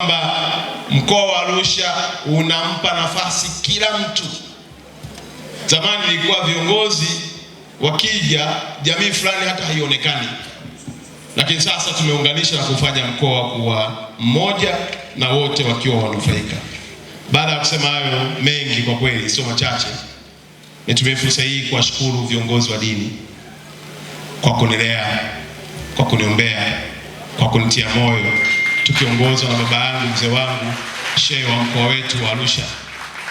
kwamba mkoa wa Arusha unampa nafasi kila mtu. Zamani ilikuwa viongozi wakija jamii fulani hata haionekani, lakini sasa tumeunganisha na kufanya mkoa kuwa mmoja na wote wakiwa wanufaika. Baada ya kusema hayo mengi, kwa kweli sio machache, nitumie fursa hii kuwashukuru viongozi wa dini kwa kunilea, kwa kuniombea, kwa kunitia moyo, tukiongozwa na baba yangu mzee wangu shehe wa mkoa wetu wa Arusha,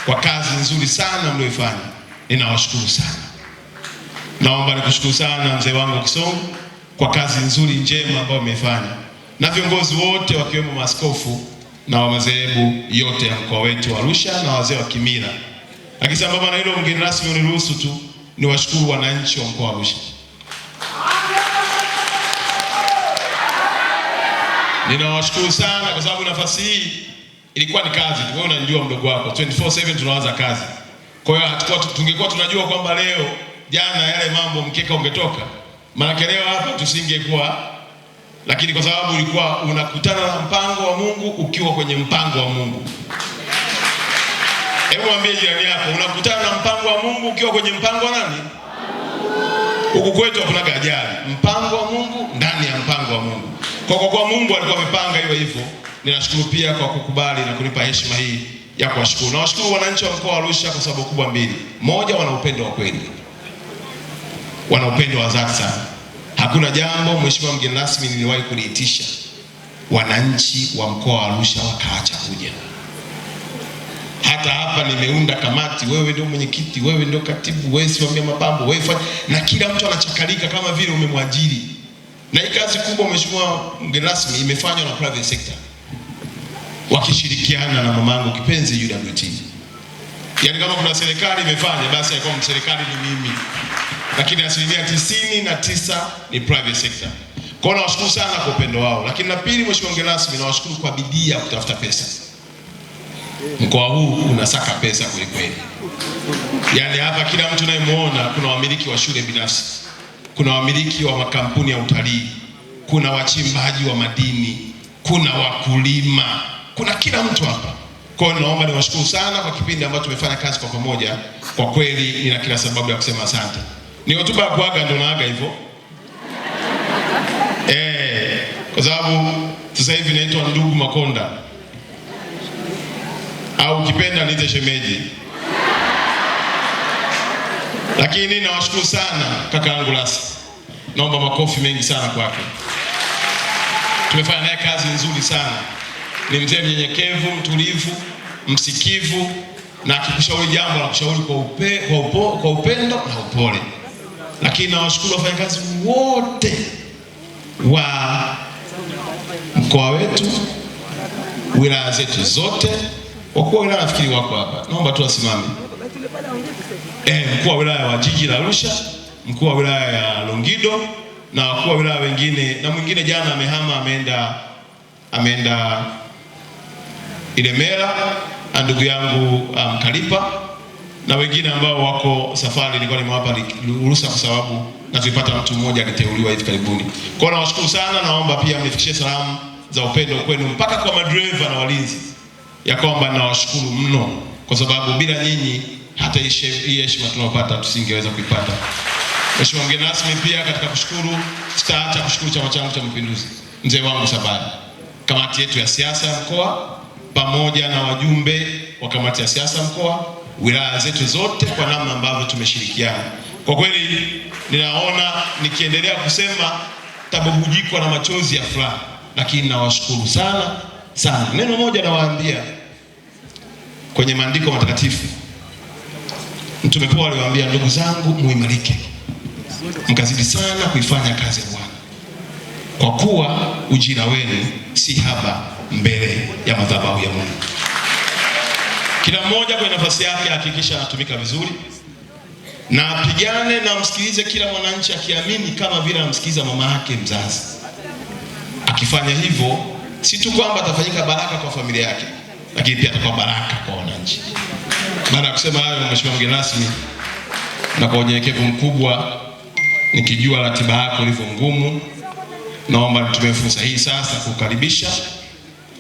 kwa kazi nzuri sana mlioifanya. Ninawashukuru sana. Naomba nikushukuru sana mzee wangu Kisongo kwa kazi nzuri njema ambayo mmefanya, na viongozi wote wakiwemo maaskofu na wa madhehebu yote ya mkoa wetu wa Arusha na wazee wa kimila. Lakini sambamba na hilo, mgeni rasmi, uniruhusu tu niwashukuru wananchi wa mkoa wa Arusha. Ninawashukuru sana kwa sababu nafasi hii ilikuwa ni kazi. Wewe unajua mdogo wako 24/7 tunaanza kazi. Kwa hiyo tungekuwa tunajua kwamba leo jana yale mambo mkeka ungetoka, maana leo hapa tusingekuwa. Lakini kwa sababu ulikuwa unakutana na mpango wa Mungu ukiwa kwenye mpango wa Mungu. Hebu mwambie jirani yako, unakutana na mpango wa Mungu ukiwa kwenye mpango wa nani? Huku kwetu hakuna ajali. Mpango wa Mungu ndani ya mpango wa Mungu. Kwa Mungu alikuwa amepanga hiyo hivyo. Ninashukuru pia kwa kukubali na kunipa heshima hii ya kuwashukuru. Na washukuru wananchi wa mkoa wa Arusha kwa sababu kubwa mbili. Moja, wana upendo wa kweli. Wana upendo wa dhati sana. Hakuna jambo mheshimiwa mgeni rasmi niliwahi kuliitisha wananchi wa mkoa wa Arusha wakaacha kuja. Hata hapa nimeunda kamati, wewe ndio mwenyekiti, wewe ndio katibu, wewe simamia mapambo, wewe fanya, na kila mtu anachakalika kama vile umemwajiri. Na hii kazi kubwa mheshimiwa mgeni rasmi imefanywa na private sector, wakishirikiana na mamangu kipenzi UWT. Yaani kama kuna serikali imefanya, basi haikuwa serikali ni mimi. Lakini 99% ni private sector. Kwa hiyo nawashukuru sana kwa upendo wao. Lakini la pili mheshimiwa mgeni rasmi, nawashukuru kwa bidii ya kutafuta pesa. Mkoa huu unasaka pesa kweli kweli. Yaani hapa kila mtu unayemuona, kuna wamiliki wa shule binafsi, kuna wamiliki wa makampuni ya utalii, kuna wachimbaji wa madini, kuna wakulima, kuna kila mtu hapa. Kwa hiyo naomba niwashukuru sana kwa kipindi ambacho tumefanya kazi kwa pamoja. Kwa kweli nina kila sababu ya kusema asante. Ni hotuba ya kuaga ndio naaga hivyo. Kwa sababu sasa hivi naitwa ndugu Makonda, au ukipenda niite shemeji. Lakini nawashukuru sana kaka yangu Lasi. Naomba makofi mengi sana kwake. Tumefanya naye kazi nzuri sana. Ni mzee mnyenyekevu, mtulivu, msikivu, na akikushauri jambo na kushauri kwa upendo na upole. Lakini nawashukuru wafanyakazi wote wa mkoa wetu, wilaya zetu zote. Wakuu wa wilaya nafikiri wako hapa, naomba tu wasimame. Mkuu wa wilaya wa jiji la Arusha, mkuu wa wilaya ya Longido, na wakuu wa wilaya wengine, na mwingine jana amehama ameenda Ilemela, ndugu yangu Mkalipa, na wengine ambao wako safari. Nilikuwa nimewapa ruhusa kwa sababu na tulipata mtu mmoja aliteuliwa hivi karibuni. Kwa hiyo nawashukuru sana. Naomba pia mnifikishie salamu za upendo kwenu mpaka kwa madereva na walinzi, ya kwamba nawashukuru mno, kwa sababu bila nyinyi hata hii heshima tunayopata tusingeweza kuipata. Mheshimiwa mgeni rasmi, pia katika kushukuru sitaacha kushukuru chama changu cha Mapinduzi, mzee wangu Sabari, kamati yetu ya siasa ya mkoa, pamoja na wajumbe wa kamati ya siasa mkoa, wilaya zetu zote, kwa namna ambavyo tumeshirikiana. Kwa kweli ninaona nikiendelea kusema tabubujikwa na machozi ya furaha, lakini nawashukuru sana sana. Neno moja nawaambia, kwenye maandiko matakatifu Mtume Paulo aliwaambia, ndugu zangu, muimarike mkazidi sana kuifanya kazi ya Bwana, kwa kuwa ujira wenu si haba mbele ya madhabahu ya Mungu. Kila mmoja kwa nafasi yake hakikisha anatumika vizuri, na apigane na msikilize kila mwananchi akiamini kama vile anamsikiliza mama yake mzazi. Akifanya hivyo, si tu kwamba atafanyika baraka kwa familia yake, lakini pia atakuwa baraka kwa wananchi. Baada ya kusema hayo, mheshimiwa mgeni rasmi, na kwa unyenyekevu mkubwa, nikijua ratiba yako ilivyo ngumu, naomba nitumie fursa hii sasa kukaribisha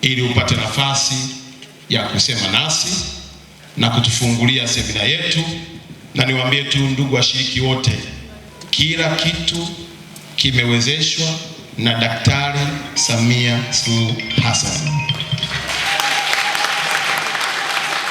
ili upate nafasi ya kusema nasi na kutufungulia semina yetu. Na niwaambie tu ndugu washiriki wote, kila kitu kimewezeshwa na Daktari Samia Suluhu Hassan.